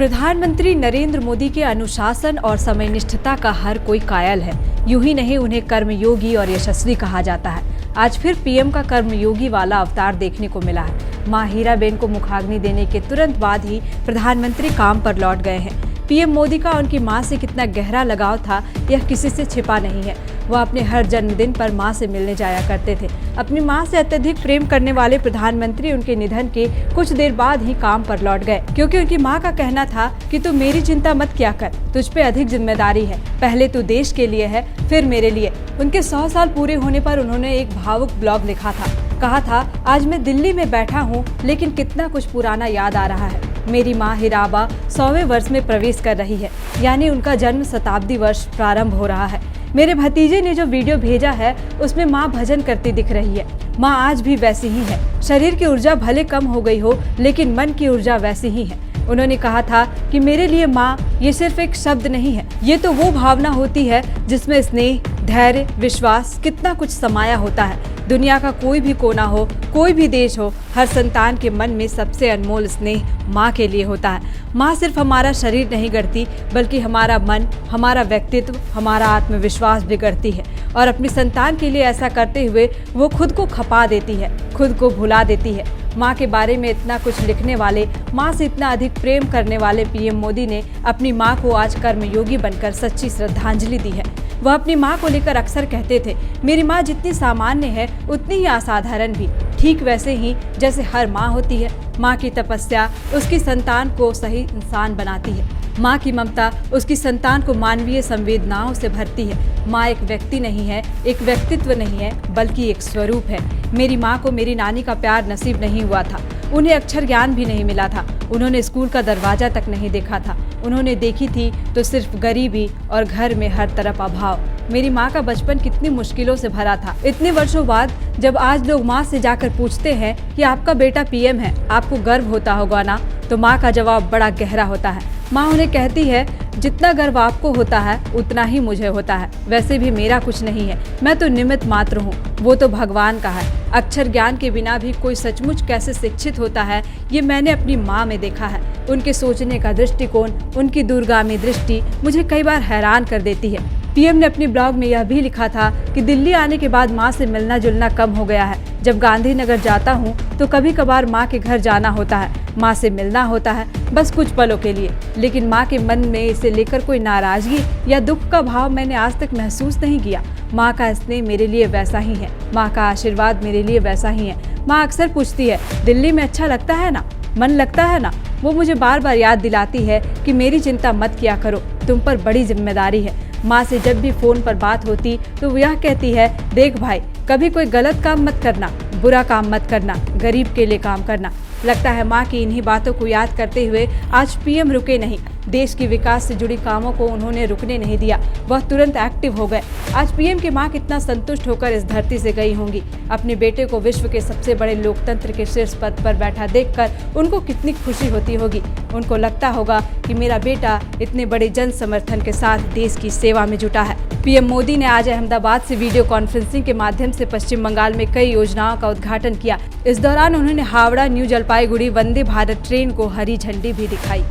प्रधानमंत्री नरेंद्र मोदी के अनुशासन और समयनिष्ठता का हर कोई कायल है। यूं ही नहीं, उन्हें कर्मयोगी और यशस्वी कहा जाता है। आज फिर पीएम का कर्मयोगी वाला अवतार देखने को मिला है। मां हीराबेन को मुखाग्नि देने के तुरंत बाद ही प्रधानमंत्री काम पर लौट गए हैं। पीएम मोदी का उनकी मां से कितना गहरा लगाव था, यह किसी से छिपा नहीं है। वह अपने हर जन्मदिन पर मां से मिलने जाया करते थे। अपनी मां से अत्यधिक प्रेम करने वाले प्रधानमंत्री उनके निधन के कुछ देर बाद ही काम पर लौट गए, क्योंकि उनकी मां का कहना था कि तू मेरी चिंता मत किया कर, तुझ पे अधिक जिम्मेदारी है। पहले तू देश के लिए है, फिर मेरे लिए। उनके 100 साल पूरे होने पर उन्होंने एक भावुक ब्लॉग लिखा था। कहा था, आज मैं दिल्ली में बैठा हूँ, लेकिन कितना कुछ पुराना याद आ रहा है। मेरी माँ हीराबा 100वें वर्ष में प्रवेश कर रही है, यानी उनका जन्म शताब्दी वर्ष प्रारंभ हो रहा है। मेरे भतीजे ने जो वीडियो भेजा है, उसमें माँ भजन करती दिख रही है। माँ आज भी वैसी ही है। शरीर की ऊर्जा भले कम हो गई हो, लेकिन मन की ऊर्जा वैसी ही है। उन्होंने कहा था कि मेरे लिए माँ ये सिर्फ एक शब्द नहीं है, ये तो वो भावना होती है जिसमें स्नेह, धैर्य, विश्वास, कितना कुछ समाया होता है। दुनिया का कोई भी कोना हो, कोई भी देश हो, हर संतान के मन में सबसे अनमोल स्नेह माँ के लिए होता है। माँ सिर्फ हमारा शरीर नहीं गढ़ती, बल्कि हमारा मन, हमारा व्यक्तित्व, हमारा आत्मविश्वास भी गढ़ती है। और अपनी संतान के लिए ऐसा करते हुए वो खुद को खपा देती है, खुद को भुला देती है। माँ के बारे में इतना कुछ लिखने वाले, माँ से इतना अधिक प्रेम करने वाले पीएम मोदी ने अपनी माँ को आज कर्मयोगी बनकर सच्ची श्रद्धांजलि दी है। वह अपनी माँ को लेकर अक्सर कहते थे, मेरी माँ जितनी सामान्य है, उतनी ही असाधारण भी, ठीक वैसे ही जैसे हर माँ होती है। माँ की तपस्या उसकी संतान को सही इंसान बनाती है। माँ की ममता उसकी संतान को मानवीय संवेदनाओं से भरती है। माँ एक व्यक्ति नहीं है, एक व्यक्तित्व नहीं है, बल्कि एक स्वरूप है। मेरी माँ को मेरी नानी का प्यार नसीब नहीं हुआ था। उन्हें अक्षर ज्ञान भी नहीं मिला था। उन्होंने स्कूल का दरवाजा तक नहीं देखा था। उन्होंने देखी थी तो सिर्फ गरीबी और घर में हर तरफ अभाव। मेरी माँ का बचपन कितनी मुश्किलों से भरा था। इतने वर्षों बाद जब आज लोग माँ से जाकर पूछते हैं कि आपका बेटा पीएम है, आपको गर्व होता होगा ना, तो माँ का जवाब बड़ा गहरा होता है। माँ उन्हें कहती है, जितना गर्व आपको होता है उतना ही मुझे होता है। वैसे भी मेरा कुछ नहीं है, मैं तो निमित्त मात्र हूँ, वो तो भगवान का है। अक्षर ज्ञान के बिना भी कोई सचमुच कैसे शिक्षित होता है, ये मैंने अपनी माँ में देखा है। उनके सोचने का दृष्टिकोण, उनकी दूरगामी दृष्टि मुझे कई बार हैरान कर देती है। पीएम ने अपने ब्लॉग में यह भी लिखा था कि दिल्ली आने के बाद माँ से मिलना जुलना कम हो गया है। जब गांधीनगर जाता हूँ तो कभी कभार माँ के घर जाना होता है, माँ से मिलना होता है, बस कुछ पलों के लिए। लेकिन माँ के मन में इसे लेकर कोई नाराजगी या दुख का भाव मैंने आज तक महसूस नहीं किया। माँ का स्नेह मेरे लिए वैसा ही है, माँ का आशीर्वाद मेरे लिए वैसा ही है। माँ अक्सर पूछती है, दिल्ली में अच्छा लगता है ना, मन लगता है ना। वो मुझे बार बार याद दिलाती है कि मेरी चिंता मत किया करो, तुम पर बड़ी जिम्मेदारी है। माँ से जब भी फोन पर बात होती तो वो यह कहती है, देख भाई, कभी कोई गलत काम मत करना, बुरा काम मत करना, गरीब के लिए काम करना। लगता है माँ की इन्हीं बातों को याद करते हुए आज पीएम रुके नहीं। देश के विकास से जुड़ी कामों को उन्होंने रुकने नहीं दिया, वह तुरंत एक्टिव हो गए। आज पीएम की माँ कितना संतुष्ट होकर इस धरती से गई होंगी। अपने बेटे को विश्व के सबसे बड़े लोकतंत्र के शीर्ष पद पर बैठा देखकर उनको कितनी खुशी होती होगी। उनको लगता होगा कि मेरा बेटा इतने बड़े जन समर्थन के साथ देश की सेवा में जुटा है। पीएम मोदी ने आज अहमदाबाद से वीडियो कॉन्फ्रेंसिंग के माध्यम से पश्चिम बंगाल में कई योजनाओं का उद्घाटन किया। इस दौरान उन्होंने हावड़ा न्यू जलपाईगुड़ी वंदे भारत ट्रेन को हरी झंडी भी दिखाई।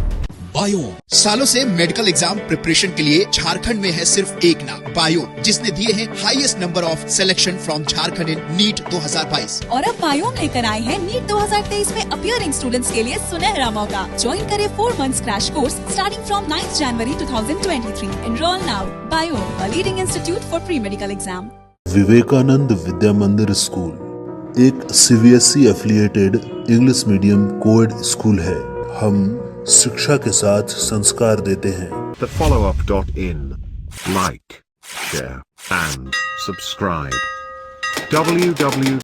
बायोन सालों से मेडिकल एग्जाम प्रिपरेशन के लिए झारखंड में है सिर्फ एक नाम, बायोन, जिसने दिए हैं highest number of selection from Jharkhand in NEET 2022। और अब बायोन लेकर आए हैं नीट 2023 में अपीयरिंग स्टूडेंट्स के लिए सुनहरा मौका। ज्वाइन करें 4 months crash course starting from 9 January 2023। Enroll now. बायोन, a leading institute for pre-medical exam। Vivekananda Vidya Mandir school एक CBSE affiliated English medium coed school है। हम शिक्षा के साथ संस्कार देते हैं। The followup.in. Like, share and subscribe. www